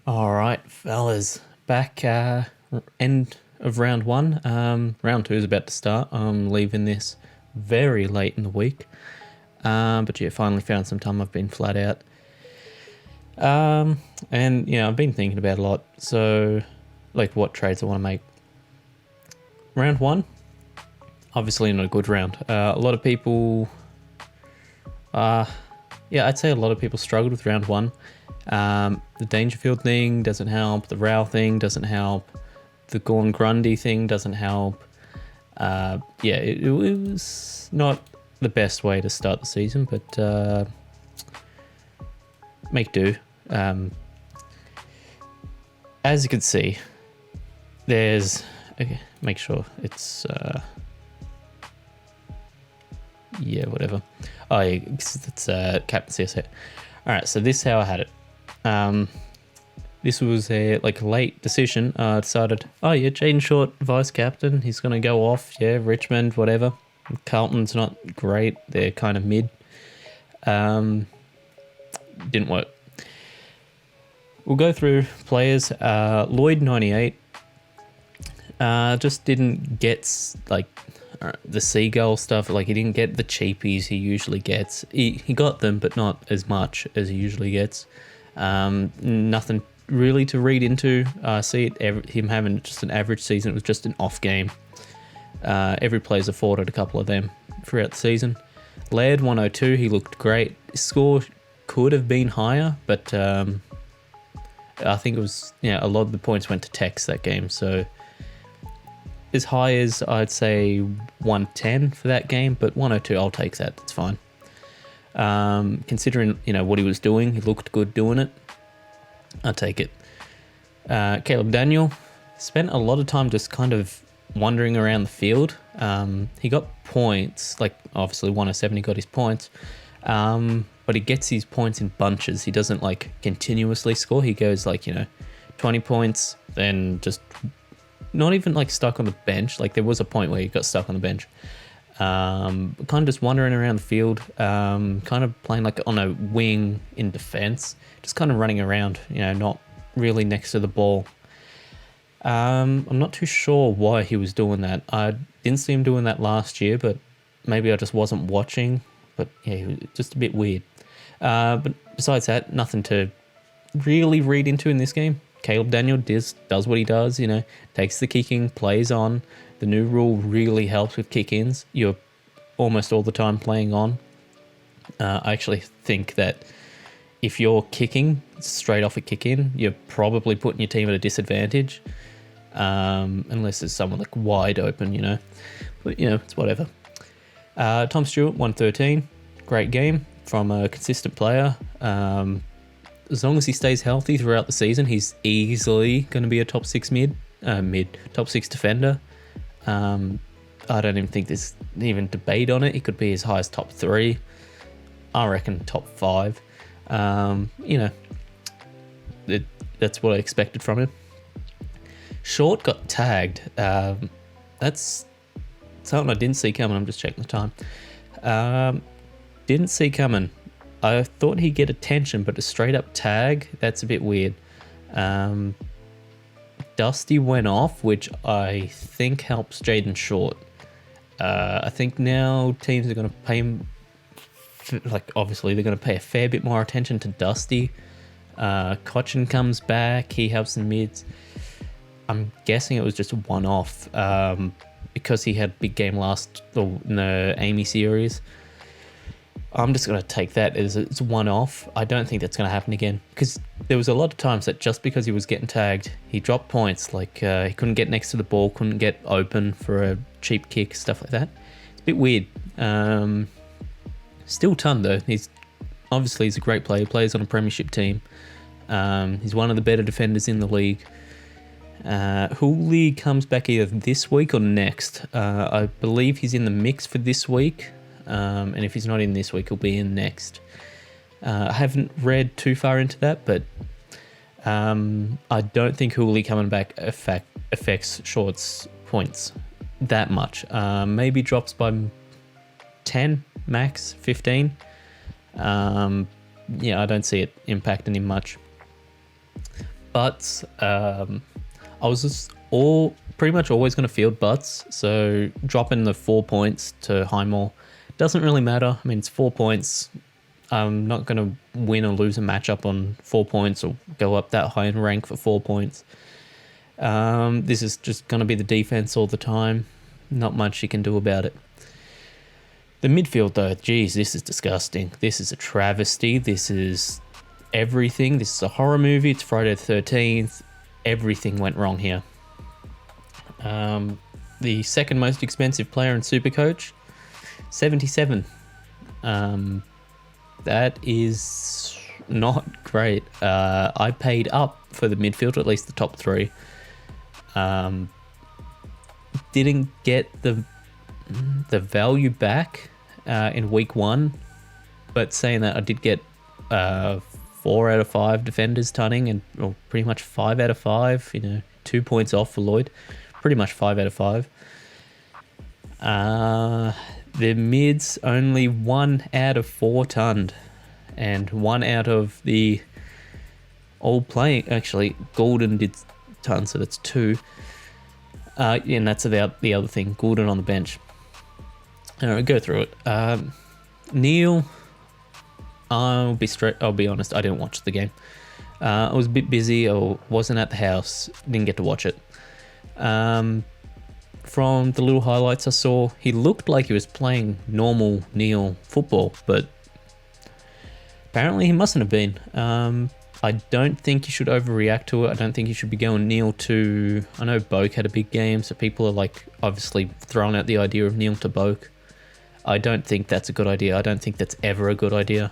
All right, fellas, back end of round one. Round two is about to start. I'm leaving this very late in the week, but yeah, finally found some time. I've been flat out, and I've been thinking about a lot. So, like, what trades I want to make. Round one, obviously not a good round. A lot of people, I'd say a lot of people struggled with round one. The Dangerfield thing doesn't help. The Rao thing doesn't help. The Gorn Grundy thing doesn't help. It was not the best way to start the season, but make do. As you can see, there's... Okay, make sure it's... whatever. Oh, yeah, it's Captain CSA. Alright, so this is how I had it. This was a late decision. I decided, Jaden Short, vice captain. He's gonna go off. Yeah, Richmond, whatever. Carlton's not great. They're kind of mid. Didn't work. We'll go through players. Lloyd 98. Just didn't get the seagull stuff. He didn't get the cheapies he usually gets. He got them, but not as much as he usually gets. Nothing really to read into. See it, him having just an average season. It was just an off game. Every player's afforded a couple of them throughout the season. Laird 102, he looked great. His score could have been higher, but I think it was a lot of the points went to Tex that game. So as high as I'd say 110 for that game, but 102, I'll take that. That's fine. Considering what he was doing, he looked good doing it. I'll take it. Caleb Daniel spent a lot of time just kind of wandering around the field. He got points, obviously 107 he got his points, but he gets his points in bunches. He doesn't continuously score. He goes 20 points, then just not even stuck on the bench. There was a point where he got stuck on the bench. Kind of just wandering around the field, kind of playing on a wing in defense, just kind of running around, not really next to the ball. I'm not too sure why he was doing that. I didn't see him doing that last year, but maybe I just wasn't watching. But yeah, he was just a bit weird. But besides that, nothing to really read into in this game. Caleb Daniel does what he does, takes the kicking, plays on. The new rule really helps with kick-ins. You're almost all the time playing on. I actually think that if you're kicking straight off a kick-in, you're probably putting your team at a disadvantage. Unless there's someone wide open, But, it's whatever. Tom Stewart, 113. Great game from a consistent player. As long as he stays healthy throughout the season, he's easily going to be a top 6 top 6 defender. I don't even think there's even debate on it. He could be as high as top 3. I reckon top 5. That's what I expected from him. Short got tagged. That's something I didn't see coming. I'm just checking the time. Didn't see coming. I thought he'd get attention, but a straight up tag, that's a bit weird. Dusty went off, which I think helps Jaden Short. I think now teams are going to pay him, obviously they're going to pay a fair bit more attention to Dusty. Cochin comes back, he helps in mids. I'm guessing it was just a one-off because he had a big game in the Amy series. I'm just going to take that as it's one-off. I don't think that's going to happen again because there was a lot of times that just because he was getting tagged, he dropped points. He couldn't get next to the ball, couldn't get open for a cheap kick, stuff like that. It's a bit weird. Still ton though. He's a great player. He plays on a premiership team. He's one of the better defenders in the league. Hooley comes back either this week or next. I believe he's in the mix for this week. And if he's not in this week, he'll be in next. I haven't read too far into that, but I don't think Hooley coming back affects Short's points that much. Maybe drops by 10, max 15. I don't see it impacting him much. Butts. I was just pretty much always going to field butts. So dropping the 4 points to Highmore doesn't really matter. I mean, it's 4 points. I'm not going to win or lose a matchup on 4 points or go up that high in rank for 4 points. This is just going to be the defense all the time. Not much you can do about it. The midfield, though, geez, this is disgusting. This is a travesty. This is everything. This is a horror movie. It's Friday the 13th. Everything went wrong here. The second most expensive player in Supercoach, 77. That is not great. I paid up for the midfield, at least the top three. Didn't get the value back in week 1, but saying that, I did get 4 out of 5 defenders tunning, and pretty much 5 out of 5. 2 points off for Lloyd. Pretty much 5 out of 5. The mids only 1 out of 4 tunned, and 1 out of the all playing. Actually, Gordon did ton, so that's 2. And that's about the other thing. Gordon on the bench. Alright, go through it. Neil, I'll be honest, I didn't watch the game. I was a bit busy, or wasn't at the house, didn't get to watch it. From the little highlights I saw, he looked like he was playing normal Neil football, but apparently he mustn't have been. I don't think you should overreact to it. I don't think you should be going Neil to... I know Boak had a big game, so people are obviously throwing out the idea of Neil to Boak. I don't think that's a good idea. I don't think that's ever a good idea,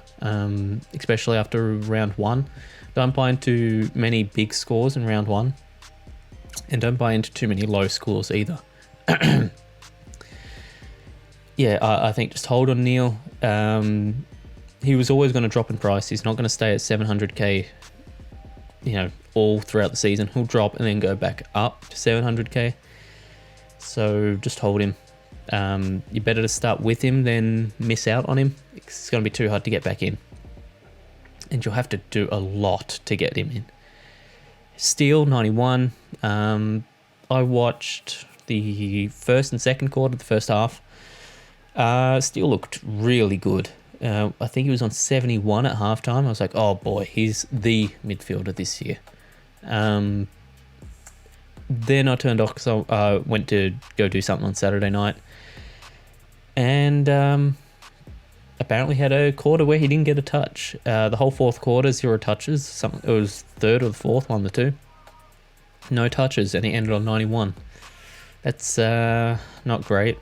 especially after round 1. Don't buy into many big scores in round 1, and don't buy into too many low scores either. Yeah, I think just hold on Neil. He was always going to drop in price. He's not going to stay at 700k, all throughout the season. He'll drop and then go back up to 700k. So just hold him. You're better to start with him than miss out on him. It's going to be too hard to get back in, and you'll have to do a lot to get him in. Steel 91. I watched the first and second quarter, the first half. Steel looked really good. I think he was on 71 at halftime. I was like, oh boy, he's the midfielder this year. Then I turned off because I went to go do something on Saturday night. And apparently had a quarter where he didn't get a touch. The whole fourth quarter, 0 touches. It was third or the fourth, one of the two. No touches, and he ended on 91. That's not great,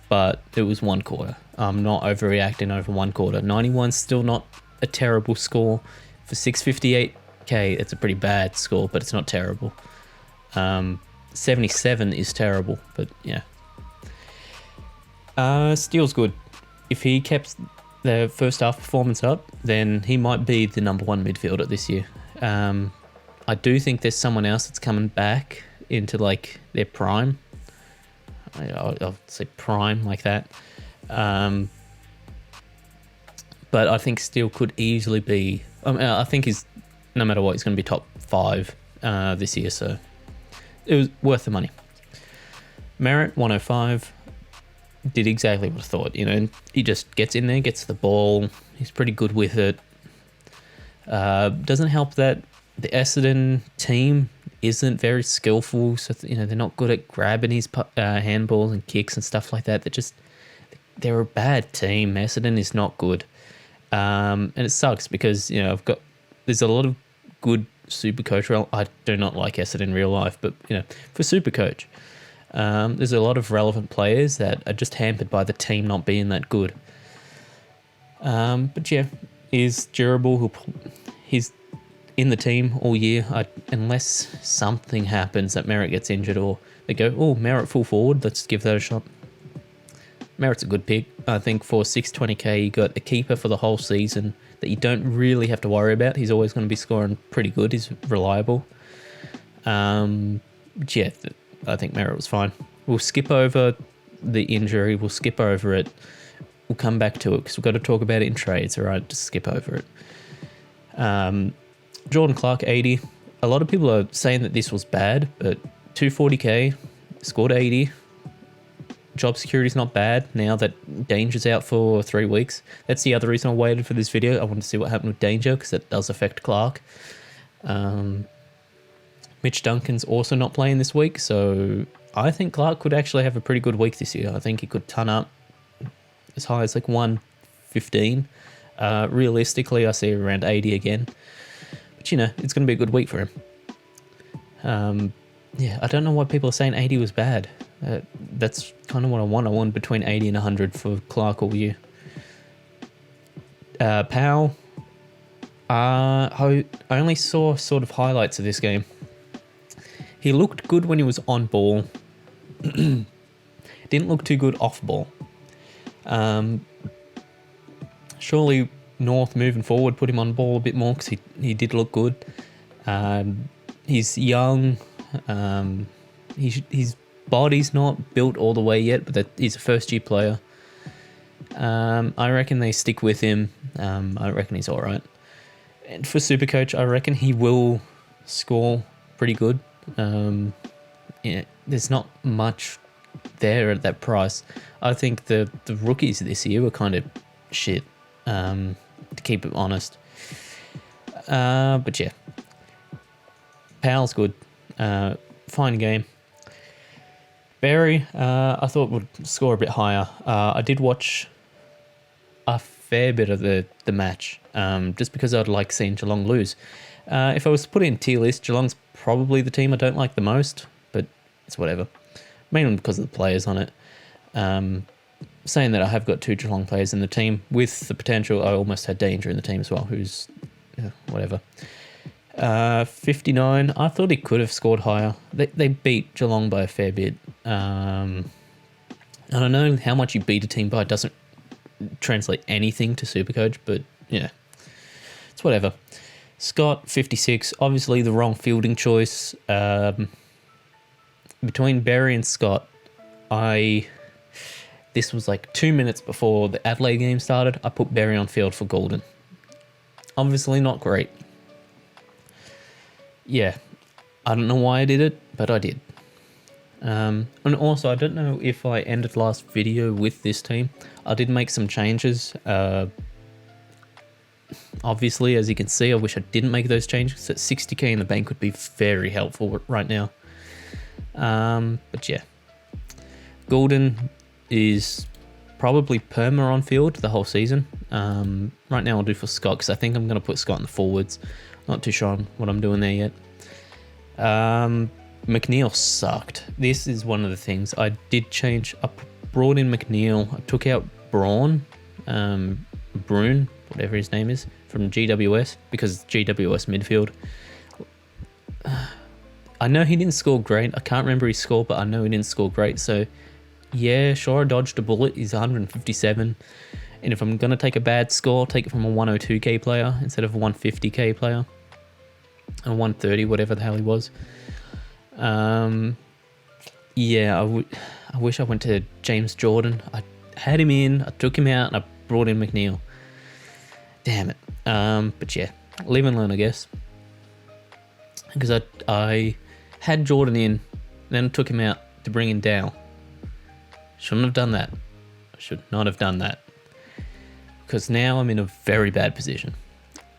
but it was 1 quarter. I'm not overreacting over 1 quarter. 91's still not a terrible score. For 658k, it's a pretty bad score, but it's not terrible. 77 is terrible, but yeah. Steele's good. If he kept the first half performance up, then he might be the number 1 midfielder this year. I do think there's someone else that's coming back into their prime. I'll say prime like that. But I think Steele could easily be... I think he's, no matter what, he's going to be top 5 this year, so it was worth the money. Merritt, 105, did exactly what I thought. He just gets in there, gets the ball. He's pretty good with it. Doesn't help that the Essendon team isn't very skillful, so they're not good at grabbing his handballs and kicks and stuff like that. They're a bad team. Essendon is not good, and it sucks because there's a lot of good Supercoach. I do not like Essendon in real life, but for Supercoach, there's a lot of relevant players that are just hampered by the team not being that good. But yeah, he's durable. He's in the team all year, unless something happens that Merritt gets injured or they go, oh, Merritt full forward, let's give that a shot. Merritt's a good pick. I think for 620k, you got a keeper for the whole season that you don't really have to worry about. He's always going to be scoring pretty good. He's reliable. I think Merritt was fine. We'll skip over the injury. We'll skip over it. We'll come back to it because we've got to talk about it in trades, all right? Just skip over it. Jordan Clark, 80. a lot of people are saying that this was bad, but 240k, scored 80. Job security's not bad now that Danger's out for 3 weeks. That's the other reason I waited for this video. I wanted to see what happened with Danger, because that does affect Clark. Mitch Duncan's also not playing this week, so I think Clark could actually have a pretty good week this year. I think he could ton up as high as like 115. Realistically, I see around 80 again. But, you know, it's going to be a good week for him. Yeah, I don't know why people are saying 80 was bad. That's kind of what I want. I want between 80 and 100 for Clark all year. Powell, I only saw sort of highlights of this game. He looked good when he was on ball. Didn't look too good off ball. Surely North moving forward put him on ball a bit more, because he did look good. He's young. His body's not built all the way yet, but he's a first-year player. I reckon they stick with him. I reckon he's all right. And for Supercoach, I reckon he will score pretty good. Yeah, there's not much there at that price. I think the rookies this year were kind of shit, to keep it honest. But yeah, Powell's good. Fine game. Barry, I thought would score a bit higher. I did watch a fair bit of the match, just because I'd like seeing Geelong lose. If I was to put in tier list, Geelong's probably the team I don't like the most, but it's whatever. Mainly because of the players on it. Saying that, I have got 2 Geelong players in the team with the potential. I almost had Danger in the team as well, who's whatever. 59, I thought he could have scored higher. They beat Geelong by a fair bit. I don't know how much you beat a team by. It doesn't translate anything to Supercoach, but yeah, it's whatever. Scott, 56, obviously the wrong fielding choice. Between Barry and Scott, this was like 2 minutes before the Adelaide game started. I put Barry on field for Golden. Obviously not great. Yeah, I don't know why I did it, but I did. And also, I don't know if I ended last video with this team. I did make some changes. Obviously, as you can see, I wish I didn't make those changes. That 60k in the bank would be very helpful right now. But yeah, Golden is probably perma on field the whole season. Right now I'll do for Scott, because I think I'm going to put Scott in the forwards. Not too sure on what I'm doing there yet. McNeil sucked. This is one of the things I did change. I brought in McNeil. I took out Braun, Brune, whatever his name is, from GWS, because GWS midfield. I know he didn't score great. I can't remember his score, but I know he didn't score great. So yeah, sure, I dodged a bullet. He's 157. And if I'm going to take a bad score, take it from a 102k player instead of a 150k player. A 130, whatever the hell he was. Yeah, I wish I went to James Jordan. I had him in, I took him out, and I brought in McNeil. Damn it. But yeah, live and learn, I guess. Because I had Jordan in, then took him out to bring in Dow. Shouldn't have done that. I should not have done that. Because now I'm in a very bad position.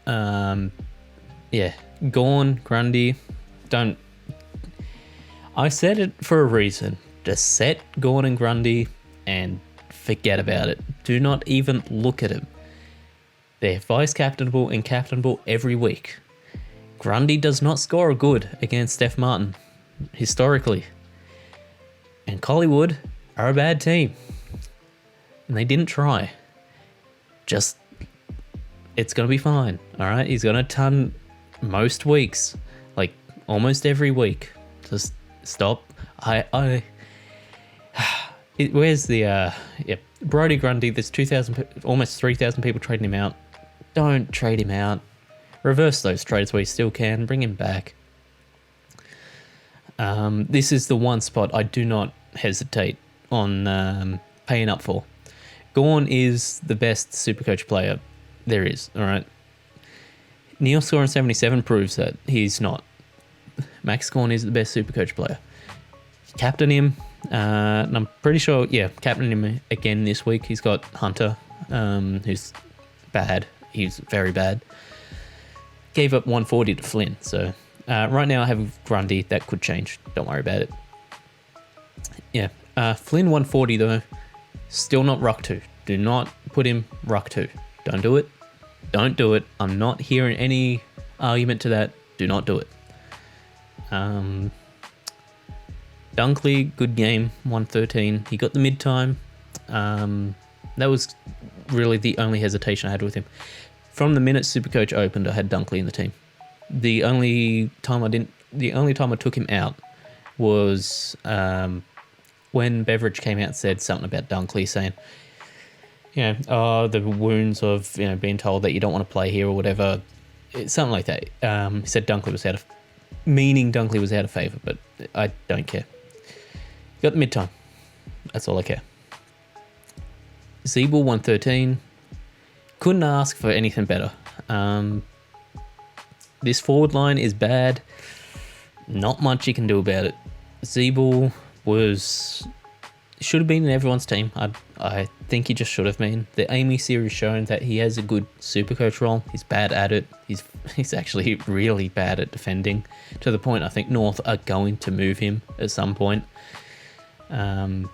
Yeah, Gorn, Grundy, don't... I said it for a reason. Just set Gorn and Grundy and forget about it. Do not even look at him. They're vice-captainable and captainable every week. Grundy does not score a good against Steph Martin, historically. And Collingwood are a bad team. And they didn't try. Just, it's going to be fine, all right? He's going to ton most weeks, like almost every week. Just stop. Where's the, Brodie Grundy, there's 2,000, almost 3,000 people trading him out. Don't trade him out. Reverse those trades where you still can. Bring him back. This is the one spot I do not hesitate on paying up for. Gorn is the best Supercoach player there is, all right? Neil scoring 77 proves that he's not. Max Corn is the best Supercoach player. Captain him, and I'm pretty sure, captain him again this week. He's got Hunter, who's bad. He's very bad. Gave up 140 to Flynn, so right now I have Grundy. That could change. Don't worry about it. Yeah, Flynn 140 though, still not Ruck 2. Do not put him Ruck 2. Don't do it. Don't do it. I'm not hearing any argument to that. Do not do it. Dunkley, good game, 113. He got the mid-time. That was really the only hesitation I had with him. From the minute Supercoach opened, I had Dunkley in the team. The only time I took him out was when Beveridge came out and said something about Dunkley, saying, the wounds of being told that you don't want to play here or whatever, something like that. He said Dunkley was out of favour, but I don't care. Got the mid-time. That's all I care. Zeeble 113. Couldn't ask for anything better. This forward line is bad. Not much you can do about it. Zeeble should have been in everyone's team. I think he just should have been. The Amy series shown that he has a good Supercoach role. He's bad at it. He's actually really bad at defending, to the point I think North are going to move him at some point. For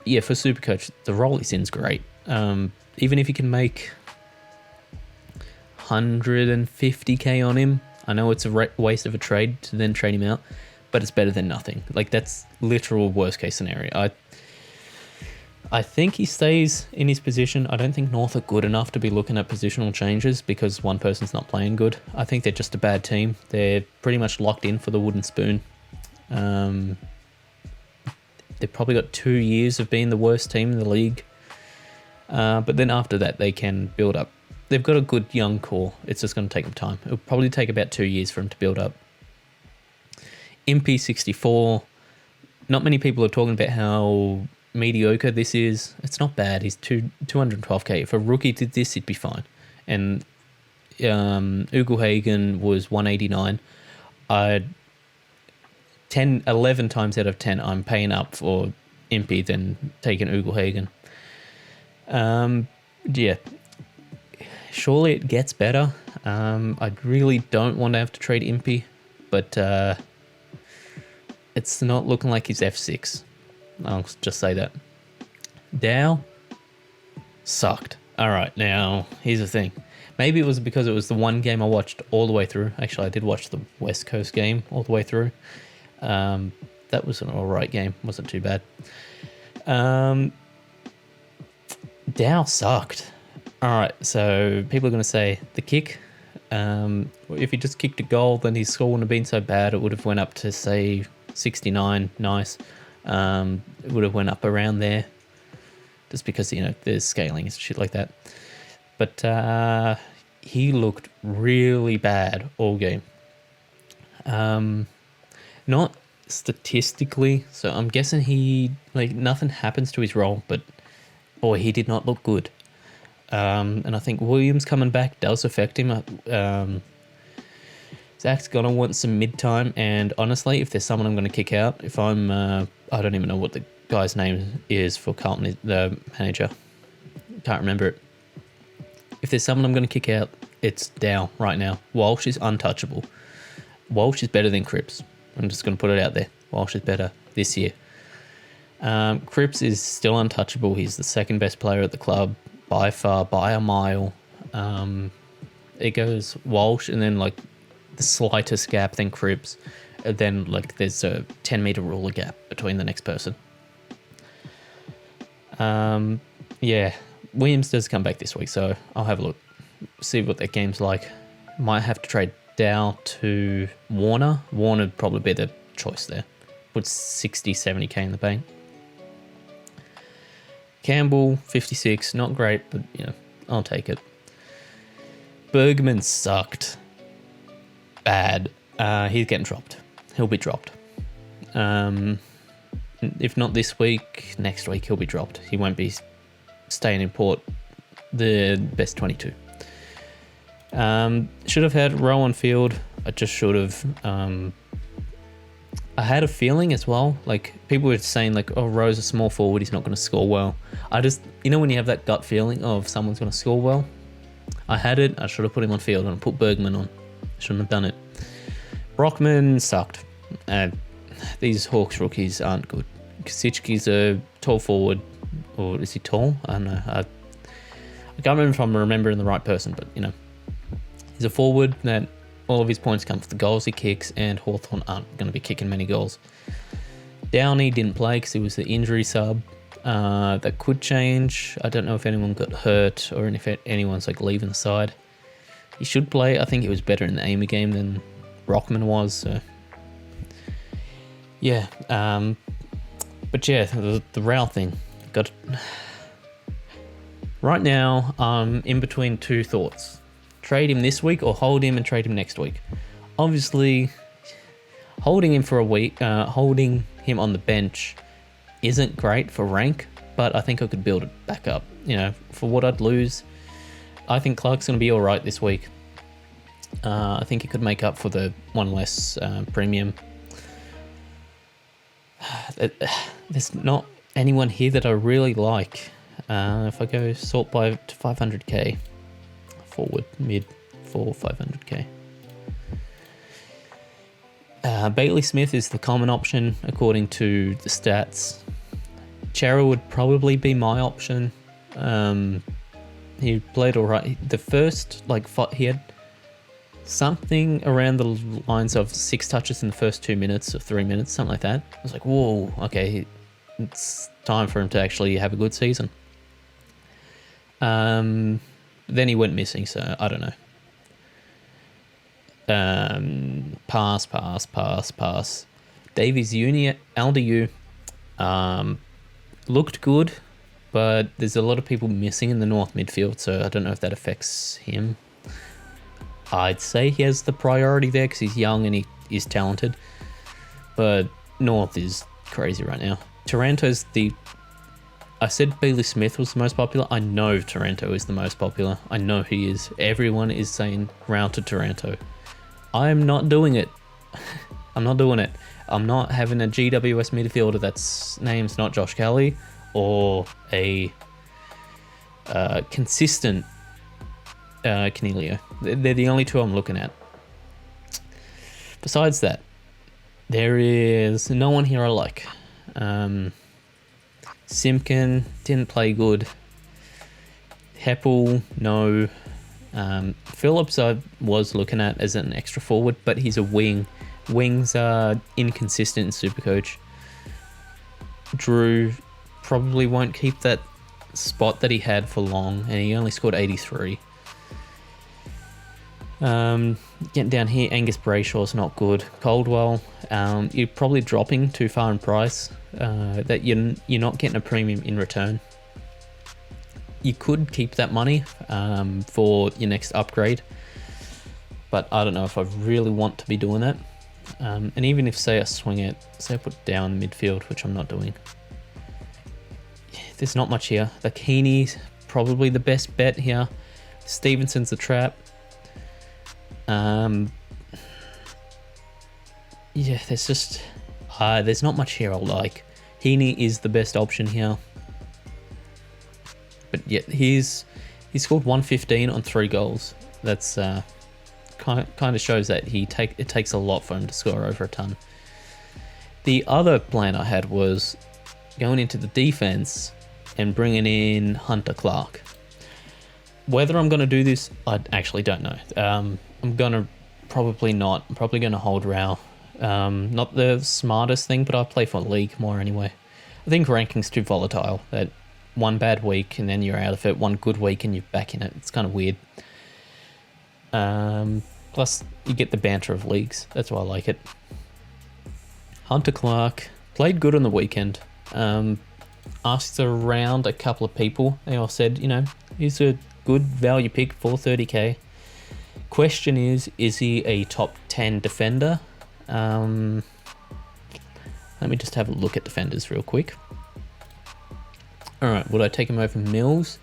Supercoach, the role he's in is great. Even if you can make 150k on him, I know it's a waste of a trade to then trade him out, but it's better than nothing. Like, that's literal worst case scenario. I think he stays in his position. I don't think North are good enough to be looking at positional changes because one person's not playing good. I think they're just a bad team. They're pretty much locked in for the wooden spoon. They've probably got 2 years of being the worst team in the league. But then after that, they can build up. They've got a good young core. It's just going to take them time. It'll probably take about 2 years for them to build up. MP 64. Not many people are talking about how mediocre this is. It's not bad. He's 212k. If a rookie did this, he'd be fine. And Ugelhagen was 189. 11 times out of 10, I'm paying up for Impy than taking Ugelhagen. Surely it gets better. I really don't want to have to trade Impy, but it's not looking like he's F6. I'll just say that. Dow sucked. All right, now here's the thing. Maybe it was because it was the one game I watched all the way through. Actually, I did watch the West Coast game all the way through. That was an alright game. Wasn't too bad. Dow sucked. Alright, so people are going to say the kick. If he just kicked a goal, then his score wouldn't have been so bad. It would have went up to, say, 69. Nice. It would have went up around there. Just because, there's scaling and shit like that. But he looked really bad all game. Not statistically, so I'm guessing nothing happens to his role, but boy, he did not look good. And I think Williams coming back does affect him. Zach's gonna want some mid-time, and honestly, if there's someone I'm gonna kick out, if I'm, I don't even know what the guy's name is for Carlton, the manager. Can't remember it. If there's someone I'm gonna kick out, it's Dow right now. Walsh is untouchable. Walsh is better than Cripps. I'm just going to put it out there. Walsh is better this year. Cripps is still untouchable. He's the second best player at the club by far, by a mile. It goes Walsh and then the slightest gap, then Cripps. And then there's a 10-meter ruler gap between the next person. Williams does come back this week, so I'll have a look, see what that game's like. Might have to trade Dow to Warner. Warner would probably be the choice there. Put 60, 70k in the bank. Campbell, 56. Not great, but, I'll take it. Bergman sucked. Bad. He's getting dropped. He'll be dropped. If not this week, next week he'll be dropped. He won't be staying in Port, the best 22. Should have had Rowan Field. I just should have. I had a feeling as well, like people were saying like, oh, Rowe's a small forward, he's not going to score well. I just, when you have that gut feeling of someone's going to score well, I had it. I should have put him on field and put Bergman on. Shouldn't have done it. Brockman sucked. These Hawks rookies aren't good. Kosicki's a tall forward, or is he tall? I don't know. I can't remember if I'm remembering the right person, but he's a forward that all of his points come from the goals he kicks, and Hawthorn aren't going to be kicking many goals. Downey didn't play because he was the injury sub. That could change. I don't know if anyone got hurt or if anyone's like leaving the side. He should play. I think he was better in the Amy game than Brockman was. So. Yeah. But yeah, the Rao thing. Right now, I'm in between two thoughts. Trade him this week or hold him and trade him next week. Obviously, holding him for a week, holding him on the bench isn't great for rank, but I think I could build it back up. For what I'd lose, I think Clark's going to be all right this week. I think he could make up for the one less premium. There's not anyone here that I really like. If I go sort by to 500k, forward, mid for 500k. Bailey Smith is the common option according to the stats. Chera would probably be my option. He played all right. The first he had something around the lines of 6 touches in the first 2 minutes or 3 minutes, something like that. I was like, whoa, okay, it's time for him to actually have a good season. Then he went missing, so I don't know. Pass. Davies Uni, LDU, looked good, but there's a lot of people missing in the North midfield, so I don't know if that affects him. I'd say he has the priority there because he's young and he is talented, but North is crazy right now. Taranto's I said Bailey Smith was the most popular. I know Taranto is the most popular. I know he is. Everyone is saying round to Taranto. I'm not doing it. I'm not doing it. I'm not having a GWS midfielder that's name's not Josh Kelly or a consistent Canelio. They're the only two I'm looking at. Besides that, there is no one here I like. Simpkin didn't play good. Heppel, no. Phillips I was looking at as an extra forward, but he's a wing. Wings are inconsistent in Supercoach. Drew probably won't keep that spot that he had for long, and he only scored 83. Getting down here, Angus Brayshaw's not good. Caldwell, you're probably dropping too far in price. That you're not getting a premium in return. You could keep that money for your next upgrade, but I don't know if I really want to be doing that. And even if, say I swing it, say I put down midfield, which I'm not doing, there's not much here. The Keeney's probably the best bet here. Stevenson's the trap. Yeah, there's not much here I like. Heaney is the best option here. But yet he scored 115 on 3 goals. That's kind of shows that it takes a lot for him to score over a ton. The other plan I had was going into the defense and bringing in Hunter Clark. Whether I'm going to do this, I actually don't know. I'm going to probably not. I'm probably going to hold Rao. Not the smartest thing, but I'll play for league more anyway. I think ranking's too volatile. That one bad week and then you're out of it. One good week and you're back in it. It's kind of weird. Plus, you get the banter of leagues. That's why I like it. Hunter Clark played good on the weekend. Asked around a couple of people. They all said, he's a good value pick for 30k. Question is he a top 10 defender? Let me just have a look at defenders real quick. Alright, would I take him over Mills?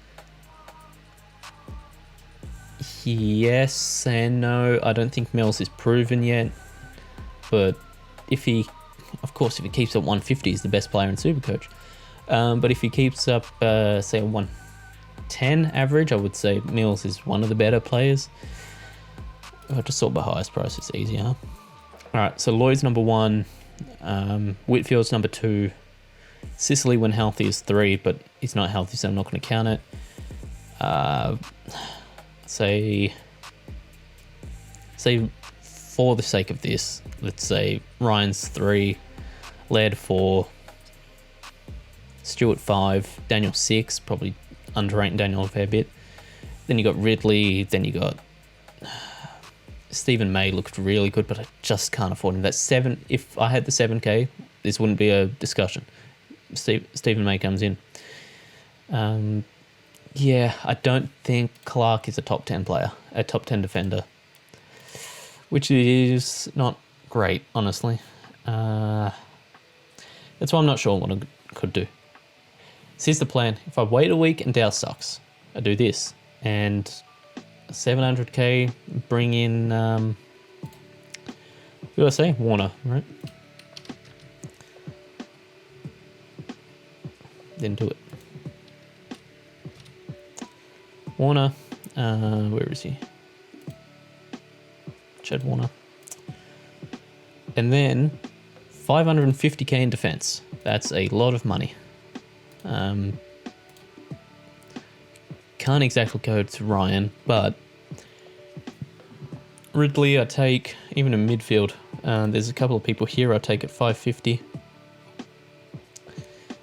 Yes and no. I don't think Mills is proven yet. But if he keeps up 150, he's the best player in Supercoach. But if he keeps up, say, a 110 average, I would say Mills is one of the better players. I just sort by highest price, it's easier. All right, so Lloyd's number 1. Whitfield's number 2. Sicily, when healthy, is 3, but he's not healthy, so I'm not going to count it. Say for the sake of this, let's say Ryan's 3, Laird 4, Stewart 5, Daniel 6, probably underrating Daniel a fair bit. Then you got Ridley, then you got Stephen May looked really good, but I just can't afford him. That's 7. If I had the 7K, this wouldn't be a discussion. Stephen May comes in. Yeah, I don't think Clark is a top 10 player, a top 10 defender, which is not great, honestly. That's why I'm not sure what I could do. So here's the plan. If I wait a week and Dow sucks, I do this. And 700k, bring in, who do I say? Warner, right? Then do it. Warner, where is he? Chad Warner. And then 550k in defense. That's a lot of money. Can't exactly go to Ryan, but Ridley I take, even in midfield. There's a couple of people here I take at 550.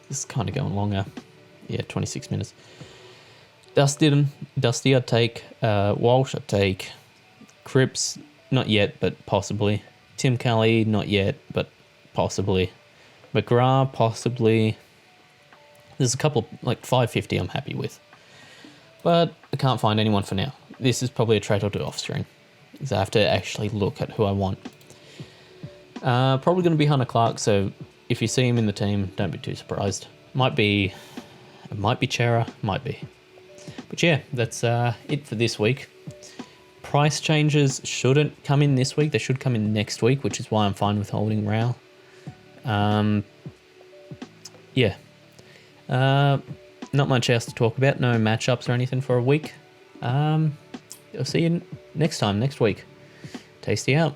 This is kind of going longer. Yeah, 26 minutes. Dusty I'd take. Walsh I'd take. Cripps, not yet, but possibly. Tim Kelly, not yet, but possibly. McGrath, possibly. There's a couple, like 550 I'm happy with. But I can't find anyone for now. This is probably a trade I'll do off stream, because I have to actually look at who I want. Probably going to be Hunter Clark, so if you see him in the team, don't be too surprised. It might be Chera, might be. But yeah, that's it for this week. Price changes shouldn't come in this week. They should come in next week, which is why I'm fine with holding Raul. Yeah. Not much else to talk about. No matchups or anything for a week. I'll see you next week. Tasty out.